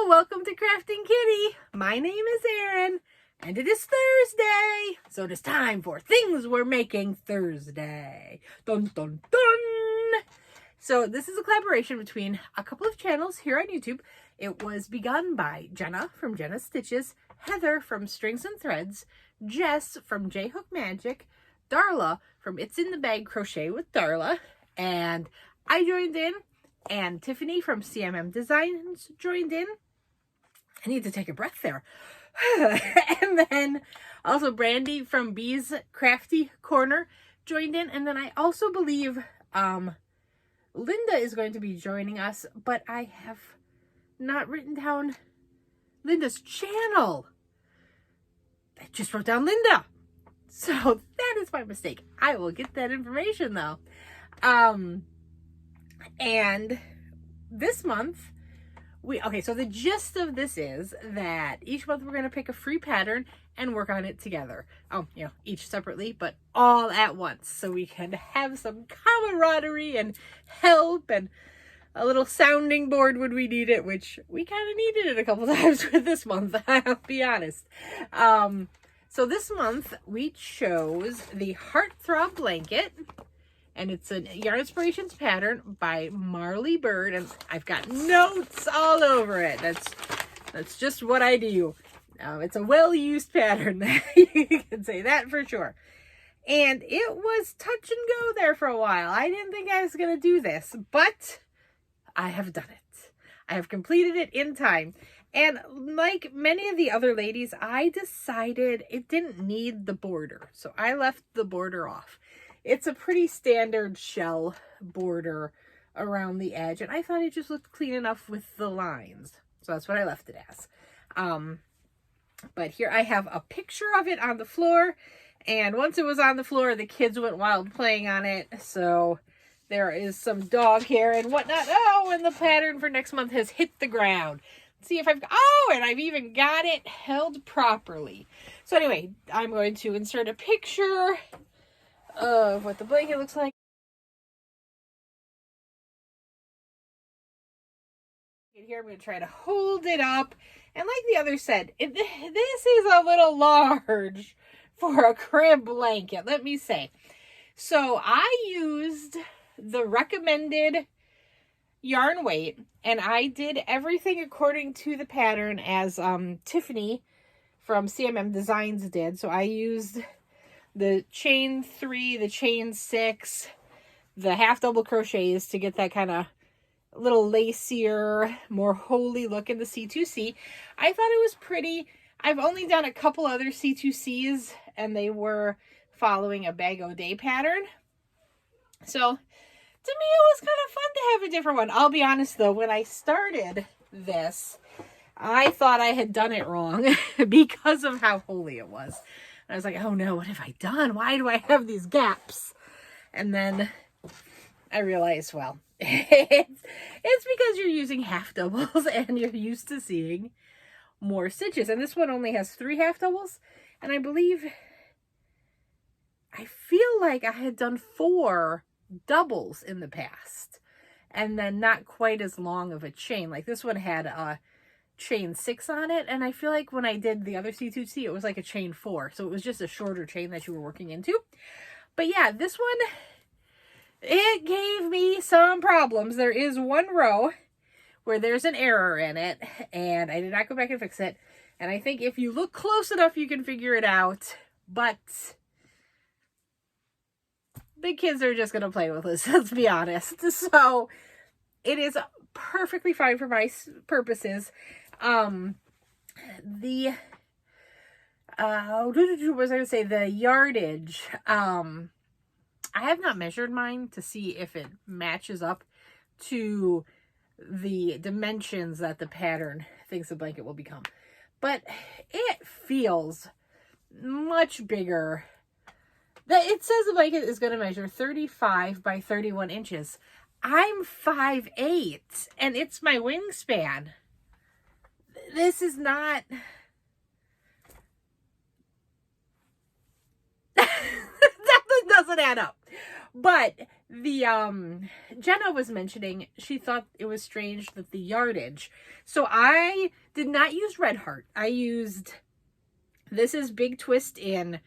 welcome to Krafting Kitty. My name is Erin, and it is Thursday, so it is time for Things We're Making Thursday. Dun dun dun! So this is a collaboration between a couple of channels here on YouTube. It was begun by Jenna from Jenna's Stitches, Heather from Strings and Threads, Jess from J Hook Magic, Darla from It's in the Bag Crochet with Darla, and I joined in, and Tiffany from CMM Designs joined in. I need to take a breath there. And then also Brandy from Bee's Crafty Corner joined in. And then I also believe Linda is going to be joining us, but I have not written down Linda's channel. I just wrote down Linda. So that is my mistake. I will get that information though. And this month, so the gist of this is that each month we're going to pick a free pattern and work on it together. Each separately, but all at once. So we can have some camaraderie and help and a little sounding board when we need it, which we kind of needed it a couple times with this month, I'll be honest. So this month we chose the Heartthrob Blanket. And it's a Yarn Inspirations pattern by Marley Bird. And I've got notes all over it. That's just what I do. It's a well-used pattern. You can say that for sure. And it was touch and go there for a while. I didn't think I was going to do this. But I have done it. I have completed it in time. And like many of the other ladies, I decided it didn't need the border. So I left the border off. It's a pretty standard shell border around the edge, and I thought it just looked clean enough with the lines. So that's what I left it as. But here I have a picture of it on the floor, and once it was on the floor, the kids went wild playing on it. So there is some dog hair and whatnot. Oh, and the pattern for next month has hit the ground. Let's see if and I've even got it held properly. So anyway, I'm going to insert a picture of what the blanket looks like. Here I'm going to try to hold it up, and like the others said, this is a little large for a crib blanket, let me say. So I used the recommended yarn weight, and I did everything according to the pattern as Tiffany from CMM Designs did. So I used the chain 3, the chain 6, the half double crochets to get that kind of little lacier, more holy look in the C2C. I thought it was pretty. I've only done a couple other C2Cs, and they were following a Bag O' Day pattern. So to me, it was kind of fun to have a different one. I'll be honest though, when I started this, I thought I had done it wrong because of how holy it was. I was like, oh no, what have I done? Why do I have these gaps? And then I realized, well, it's because you're using half doubles and you're used to seeing more stitches. And this one only has 3 half doubles. And I feel like I had done 4 doubles in the past. And then not quite as long of a chain. Like this one had a chain 6 on it, and I feel like when I did the other C2C, it was like a chain 4, so it was just a shorter chain that you were working into. But yeah, this one, it gave me some problems. There is one row where there's an error in it, and I did not go back and fix it. And I think if you look close enough, you can figure it out. But the kids are just gonna play with this, let's be honest. So it is perfectly fine for my purposes. What was I going to say? The yardage. I have not measured mine to see if it matches up to the dimensions that the pattern thinks the blanket will become. But it feels much bigger. It says the blanket is going to measure 35 by 31 inches. I'm 5'8", and it's my wingspan. This is not... doesn't add up. But the Jenna was mentioning she thought it was strange that the yardage. So I did not use Red Heart. I used, this is Big Twist in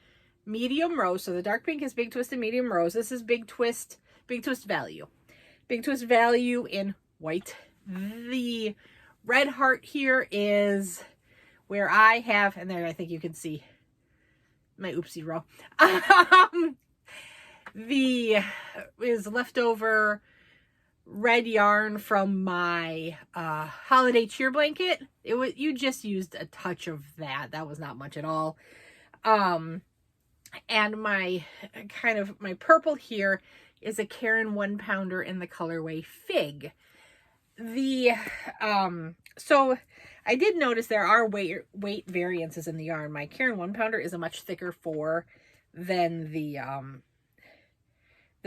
medium rose. So the dark pink is Big Twist in medium rose. This is Big Twist Value. Big Twist Value in white. The Red Heart here is where I have, and there I think you can see my oopsie row. The is leftover red yarn from my holiday cheer blanket. It was, you just used a touch of that. That was not much at all. And my my purple here is a Karen 1-pounder in the colorway Fig. The so I did notice there are weight variances in the yarn. My Karen 1-pounder is a much thicker 4 than the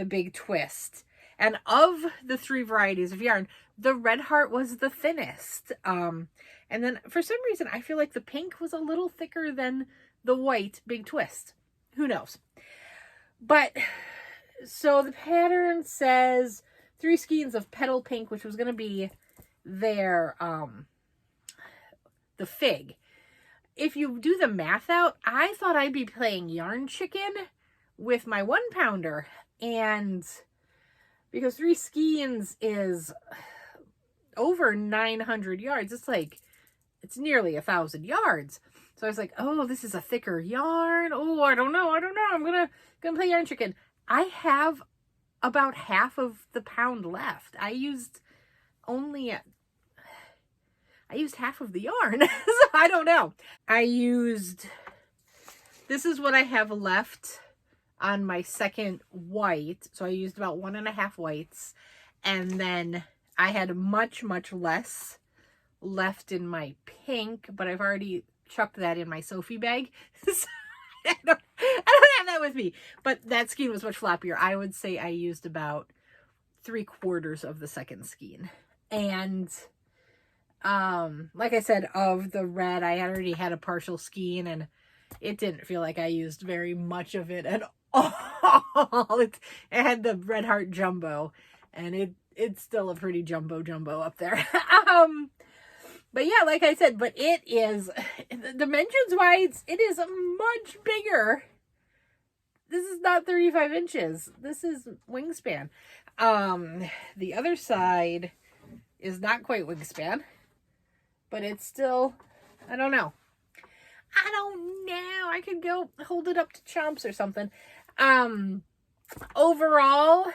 Big Twist. And of the 3 varieties of yarn, the Red Heart was the thinnest. And then for some reason, I feel like the pink was a little thicker than the white Big Twist. Who knows? But so the pattern says 3 skeins of petal pink, which was going to be their the Fig. If you do the math out, I thought I'd be playing Yarn Chicken with my 1-pounder, and because 3 skeins is over 900 yards, it's nearly 1,000 yards. So I was like, oh, this is a thicker yarn. Oh, I don't know. I'm gonna play Yarn Chicken. I have about half of the pound left. I used half of the yarn. So I don't know. This is what I have left on my second white. So I used about 1.5 whites. And then I had much, much less left in my pink, but I've already chucked that in my Sophie bag. So I don't have that with me. But that skein was much floppier. I would say I used about 3/4 of the second skein. And like I said, of the red, I already had a partial skein, and it didn't feel like I used very much of it at all. It had the Red Heart Jumbo, and it's still a pretty jumbo up there. But yeah, like I said, but it is, dimensions wise, it is much bigger. This is not 35 inches. This is wingspan. The other side is not quite wingspan, but it's still, I don't know. I could go hold it up to Chomps or something. Overall,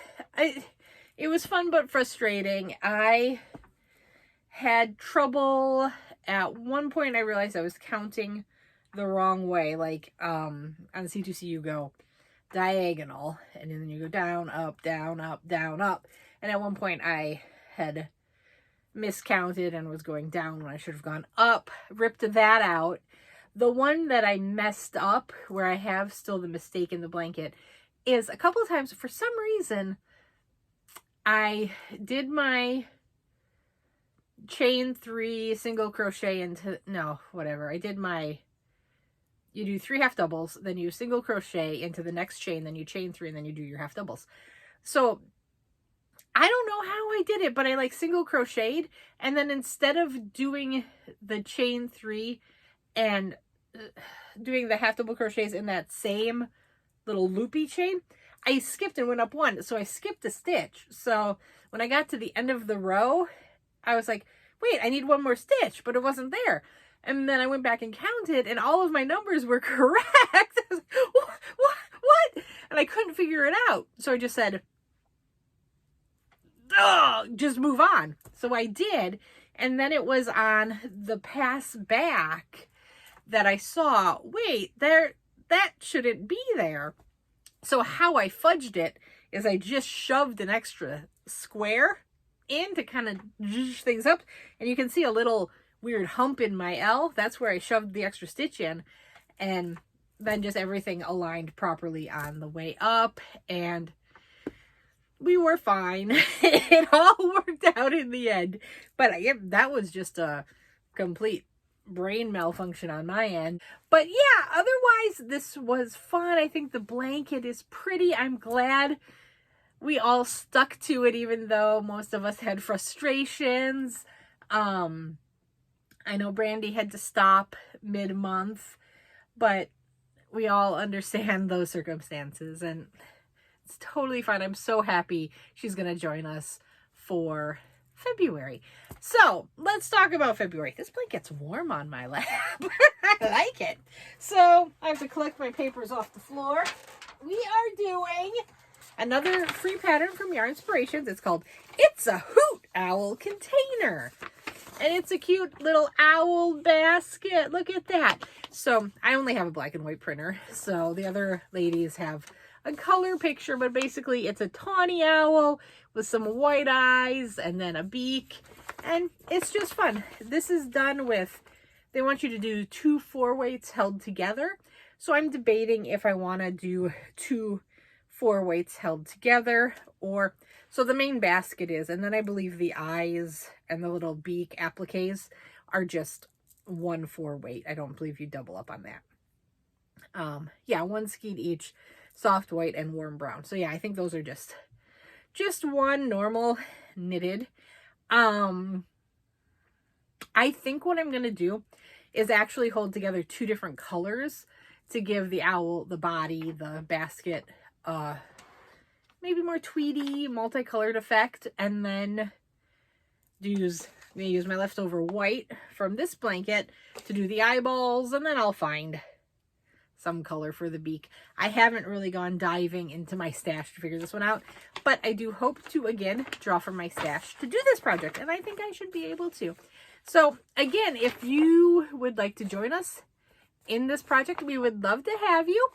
it was fun but frustrating. I had trouble. At one point I realized I was counting the wrong way. Like on C2C you go diagonal, and then you go down, up, down, up, down, up. And at one point I had miscounted and was going down when I should have gone up. Ripped that out. The one that I messed up, where I have still the mistake in the blanket, is a couple of times, for some reason, I did my chain 3 single crochet into, I did my, you do 3 half doubles, then you single crochet into the next chain, then you chain 3, and then you do your half doubles. So I don't know how I did it, but I single crocheted, and then instead of doing the chain 3 and doing the half double crochets in that same little loopy chain, I skipped and went up 1. So I skipped a stitch. So when I got to the end of the row, I was like, wait, I need 1 more stitch, but it wasn't there. And then I went back and counted, and all of my numbers were correct. I was like, what? And I couldn't figure it out. So I just said, just move on. So I did. And then it was on the pass back that I saw, wait, that shouldn't be there. So how I fudged it is I just shoved an extra square in to kind of zhuzh things up. And you can see a little weird hump in my L. That's where I shoved the extra stitch in. And then just everything aligned properly on the way up. And we were fine. It all worked out in the end. But that was just a complete brain malfunction on my end. But yeah, otherwise this was fun. I think the blanket is pretty. I'm glad we all stuck to it, even though most of us had frustrations. I know Brandy had to stop mid-month, but we all understand those circumstances, and it's totally fine. I'm so happy she's going to join us for February. So let's talk about February. This blanket's warm on my lap. I like it. So I have to collect my papers off the floor. We are doing another free pattern from Yarn Inspirations. It's called It's a Hoot Owl Container. And it's a cute little owl basket. Look at that. So I only have a black and white printer. So the other ladies have a color picture, but basically it's a tawny owl with some white eyes and then a beak. And it's just fun. This is done with, they want you to do 2 4-weights held together. So I'm debating if I want to do 2 4-weights held together, or so the main basket is, and then I believe the eyes and the little beak appliques are just 1 4-weight. I don't believe you double up on that. Yeah, 1 skein each, soft white and warm brown. So yeah, I think those are just 1 normal knitted. I think what I'm gonna do is actually hold together 2 different colors to give the owl, the body, the basket, maybe more tweedy, multicolored effect, and then I'm gonna use my leftover white from this blanket to do the eyeballs, and then I'll find some color for the beak. I haven't really gone diving into my stash to figure this one out, but I do hope to, again, draw from my stash to do this project, and I think I should be able to. So, again, if you would like to join us in this project, we would love to have you.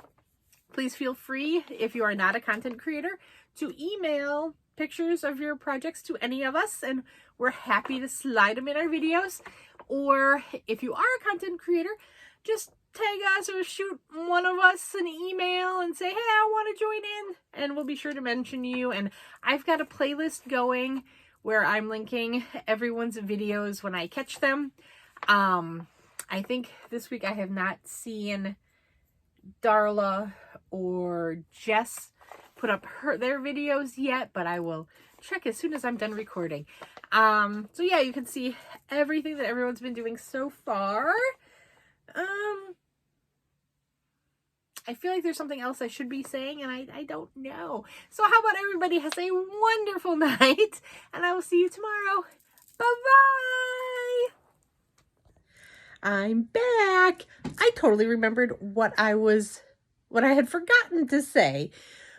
Please feel free, if you are not a content creator, to email pictures of your projects to any of us, and we're happy to slide them in our videos. Or if you are a content creator, just tag us or shoot one of us an email and say, hey, I want to join in, and we'll be sure to mention you. And I've got a playlist going where I'm linking everyone's videos when I catch them. I think this week I have not seen Darla or Jess put up their videos yet, but I will check as soon as I'm done recording. So yeah, you can see everything that everyone's been doing so far. I feel like there's something else I should be saying, and I don't know. So how about everybody has a wonderful night, and I will see you tomorrow. Bye-bye! I'm back. I totally remembered what I had forgotten to say,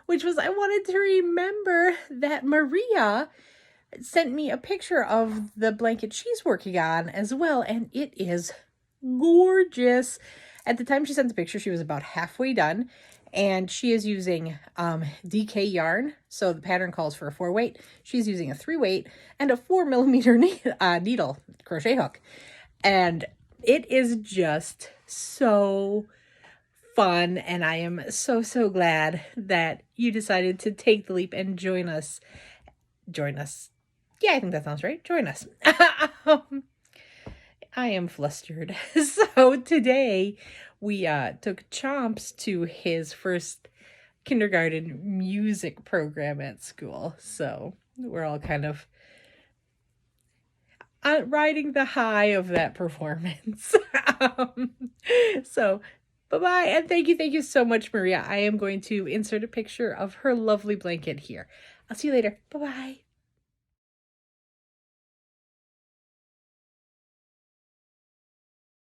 which was I wanted to remember that Maria sent me a picture of the blanket she's working on as well, and it is gorgeous. At the time she sent the picture, she was about halfway done, and she is using DK yarn. So the pattern calls for a 4-weight. She's using a 3-weight and a 4mm needle crochet hook. And it is just so fun, and I am so, so glad that you decided to take the leap and join us. Join us. Yeah, I think that sounds right. Join us. I am flustered. So today we took Chomps to his first kindergarten music program at school. So we're all kind of riding the high of that performance. So bye-bye, and thank you so much, Maria. I am going to insert a picture of her lovely blanket here. I'll see you later. Bye-bye.